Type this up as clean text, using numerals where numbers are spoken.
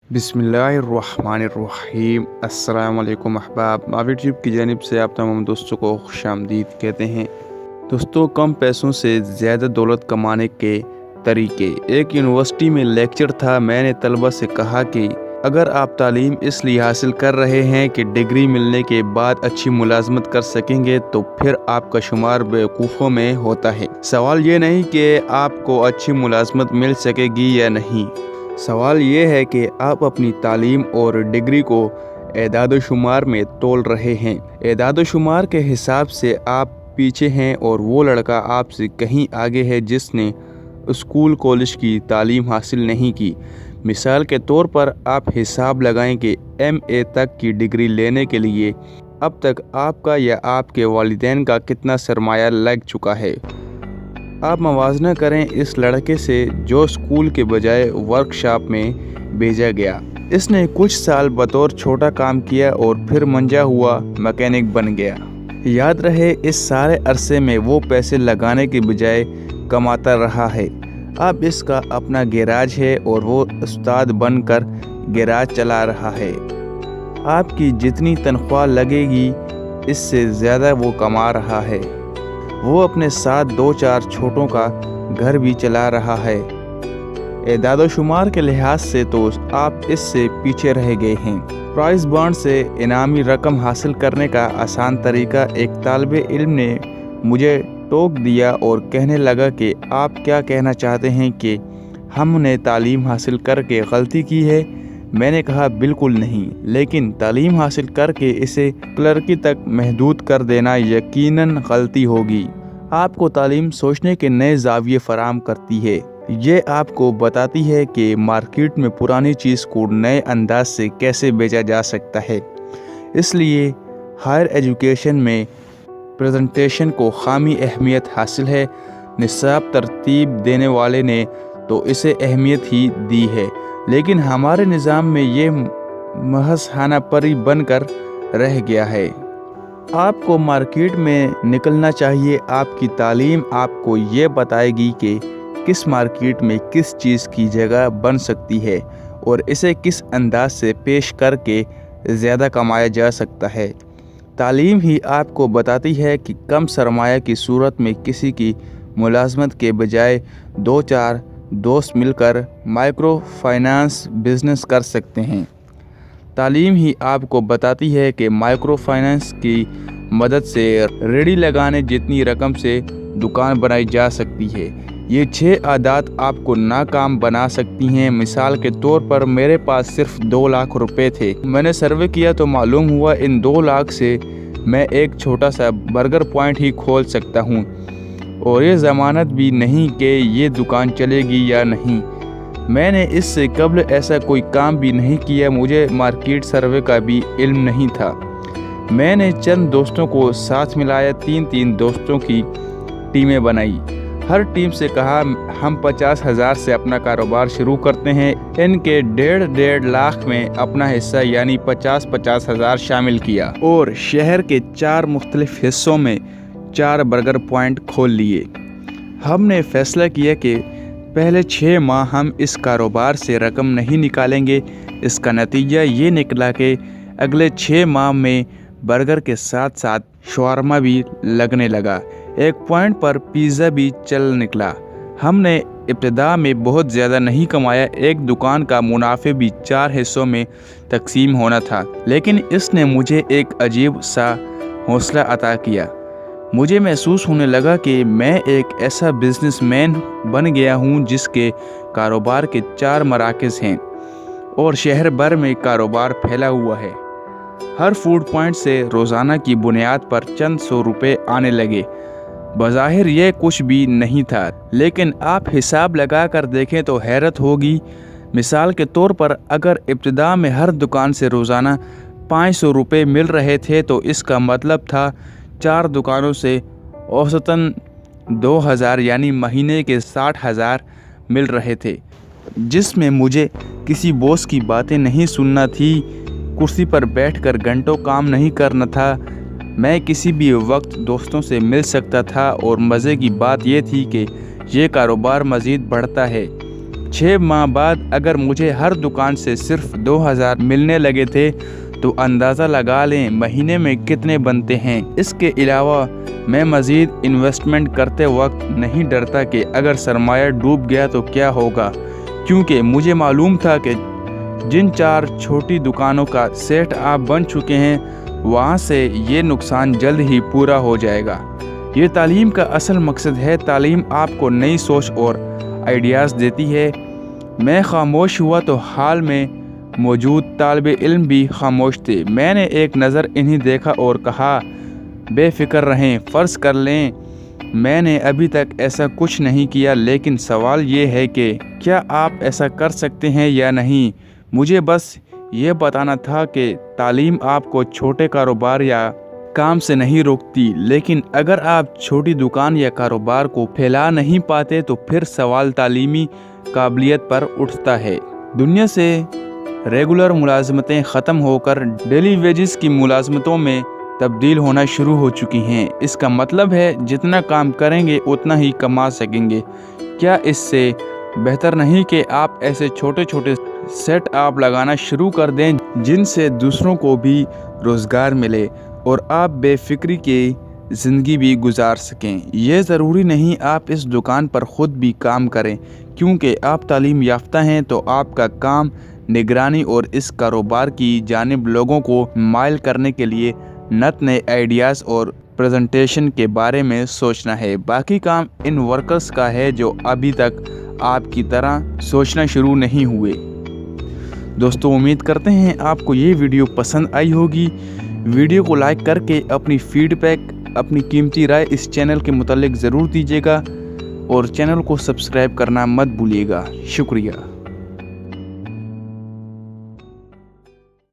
बिस्मिल्लाहिर्रहमानिर्रहीम। अस्सलाम वालेकुम अहबाब। माविड ट्यूब की जानिब से आप तमाम दोस्तों को खुशामदीद कहते हैं। दोस्तों, कम पैसों से ज़्यादा दौलत कमाने के तरीके। एक यूनिवर्सिटी में लेक्चर था। मैंने तलबा से कहा कि अगर आप तालीम इसलिए हासिल कर रहे हैं कि डिग्री मिलने के बाद अच्छी मुलाजमत कर सकेंगे तो फिर आपका शुमार बेवकूफ़ों में होता है। सवाल ये नहीं कि आपको अच्छी मुलाजमत मिल सकेगी या नहीं, सवाल ये है कि आप अपनी तालीम और डिग्री को एदाद-ओ-शुमार में तोल रहे हैं। एदाद-ओ-शुमार के हिसाब से आप पीछे हैं और वो लड़का आपसे कहीं आगे है जिसने स्कूल कॉलेज की तालीम हासिल नहीं की। मिसाल के तौर पर आप हिसाब लगाएं कि MA तक की डिग्री लेने के लिए अब तक आपका या आपके वालिदैन का कितना सरमाया लग चुका है। आप मवाजना करें इस लड़के से जो स्कूल के बजाय वर्कशॉप में भेजा गया। इसने कुछ साल बतौर छोटा काम किया और फिर मंजा हुआ मैकेनिक बन गया। याद रहे, इस सारे अरसे में वो पैसे लगाने के बजाय कमाता रहा है। अब इसका अपना गैराज है और वो उस्ताद बनकर गैराज चला रहा है। आपकी जितनी तनख्वाह लगेगी इससे ज़्यादा वो कमा रहा है। वो अपने साथ 2-4 छोटों का घर भी चला रहा है। एदाद-ओ-शुमार के लिहाज से तो आप इससे पीछे रह गए हैं। प्राइज बॉन्ड से इनामी रकम हासिल करने का आसान तरीका एक तालिबे इल्म ने मुझे टोक दिया और कहने लगा कि आप क्या कहना चाहते हैं कि हमने तालीम हासिल करके गलती की है। मैंने कहा बिल्कुल नहीं, लेकिन तालीम हासिल करके इसे क्लर्की तक महदूद कर देना यकीनन गलती होगी। आपको तालीम सोचने के नए ज़ाविये फराहम करती है। ये आपको बताती है कि मार्केट में पुरानी चीज़ को नए अंदाज से कैसे बेचा जा सकता है। इसलिए हायर एजुकेशन में प्रेजेंटेशन को खामी अहमियत हासिल है। निसाब तरतीब देने वाले ने तो इसे अहमियत ही दी है, लेकिन हमारे निज़ाम में ये महज खानापरी बनकर रह गया है। आपको मार्केट में निकलना चाहिए। आपकी तालीम आपको ये बताएगी कि किस मार्केट में किस चीज़ की जगह बन सकती है और इसे किस अंदाज से पेश करके ज़्यादा कमाया जा सकता है। तालीम ही आपको बताती है कि कम सरमाया की सूरत में किसी की मुलाजमत के बजाय 2-4 दोस्त मिलकर माइक्रो फाइनेंस बिजनेस कर सकते हैं। तालीम ही आपको बताती है कि माइक्रो फाइनेंस की मदद से रेडी लगाने जितनी रकम से दुकान बनाई जा सकती है। ये 6 आदात आपको नाकाम बना सकती हैं। मिसाल के तौर पर मेरे पास सिर्फ 2 लाख रुपए थे। मैंने सर्वे किया तो मालूम हुआ इन 2 लाख से मैं एक छोटा सा बर्गर पॉइंट ही खोल सकता हूँ और ये ज़मानत भी नहीं कि ये दुकान चलेगी या नहीं। मैंने इससे कबल ऐसा कोई काम भी नहीं किया। मुझे मार्केट सर्वे का भी इल्म नहीं था। मैंने चंद दोस्तों को साथ मिलाया, 3-3 दोस्तों की टीमें बनाई। हर टीम से कहा हम 50,000 से अपना कारोबार शुरू करते हैं। इनके 1.5 लाख में अपना हिस्सा यानी 50,000 शामिल किया और शहर के 4 मुख्तलिफ हिस्सों में 4 बर्गर पॉइंट खोल लिए। हमने फैसला किया कि पहले 6 माह हम इस कारोबार से रकम नहीं निकालेंगे। इसका नतीजा ये निकला कि अगले 6 माह में बर्गर के साथ साथ शवारमा भी लगने लगा। एक पॉइंट पर पिज़्ज़ा भी चल निकला। हमने इब्तिदा में बहुत ज़्यादा नहीं कमाया। एक दुकान का मुनाफे भी 4 हिस्सों में तकसीम होना था, लेकिन इसने मुझे एक अजीब सा हौसला अता किया। मुझे महसूस होने लगा कि मैं एक ऐसा बिजनेसमैन बन गया हूँ जिसके कारोबार के 4 मराकज़ हैं और शहर भर में कारोबार फैला हुआ है। हर फूड पॉइंट से रोज़ाना की बुनियाद पर चंद 100 रुपये आने लगे। बज़ाहिर ये कुछ भी नहीं था, लेकिन आप हिसाब लगा कर देखें तो हैरत होगी। मिसाल के तौर पर अगर इब्तिदा में हर दुकान से रोज़ाना 500 रुपये मिल रहे थे तो इसका मतलब था 4 दुकानों से औसतन 2,000 यानी महीने के 60,000 मिल रहे थे, जिसमें मुझे किसी बॉस की बातें नहीं सुनना थी, कुर्सी पर बैठकर घंटों काम नहीं करना था। मैं किसी भी वक्त दोस्तों से मिल सकता था और मज़े की बात यह थी कि ये कारोबार मज़ीद बढ़ता है। 6 माह बाद अगर मुझे हर दुकान से सिर्फ 2000 मिलने लगे थे तो अंदाज़ा लगा लें महीने में कितने बनते हैं। इसके अलावा मैं मज़ीद इन्वेस्टमेंट करते वक्त नहीं डरता कि अगर सरमाया डूब गया तो क्या होगा, क्योंकि मुझे मालूम था कि जिन 4 छोटी दुकानों का सेट आप बन चुके हैं वहाँ से ये नुकसान जल्द ही पूरा हो जाएगा। ये तालीम का असल मकसद है। तालीम आपको नई सोच और आइडियाज़ देती है। मैं खामोश हुआ तो हाल में मौजूद तालिबे इल्म भी खामोश थे। मैंने एक नज़र इन्हीं देखा और कहा, बेफिक्र रहें, फ़र्ज़ कर लें मैंने अभी तक ऐसा कुछ नहीं किया, लेकिन सवाल ये है कि क्या आप ऐसा कर सकते हैं या नहीं। मुझे बस ये बताना था कि तालीम आपको छोटे कारोबार या काम से नहीं रोकती, लेकिन अगर आप छोटी दुकान या कारोबार को फैला नहीं पाते तो फिर सवाल तालीमी काबिलियत पर उठता है। दुनिया से रेगुलर मुलाजमतें ख़त्म होकर डेली वेजेस की मुलाजमतों में तब्दील होना शुरू हो चुकी हैं। इसका मतलब है जितना काम करेंगे उतना ही कमा सकेंगे। क्या इससे बेहतर नहीं कि आप ऐसे छोटे छोटे सेट आप लगाना शुरू कर दें जिनसे दूसरों को भी रोज़गार मिले और आप बेफिक्री की ज़िंदगी भी गुजार सकें। ये ज़रूरी नहीं आप इस दुकान पर ख़ुद भी काम करें, क्योंकि आप तालीम याफ्ता हैं तो आपका काम निगरानी और इस कारोबार की जानिब लोगों को माइल करने के लिए नए आइडियाज़ और प्रेजेंटेशन के बारे में सोचना है। बाकी काम इन वर्कर्स का है जो अभी तक आपकी तरह सोचना शुरू नहीं हुए। दोस्तों, उम्मीद करते हैं आपको ये वीडियो पसंद आई होगी। वीडियो को लाइक करके अपनी फीडबैक, अपनी कीमती राय इस चैनल के मुतालिक ज़रूर दीजिएगा और चैनल को सब्सक्राइब करना मत भूलिएगा। शुक्रिया।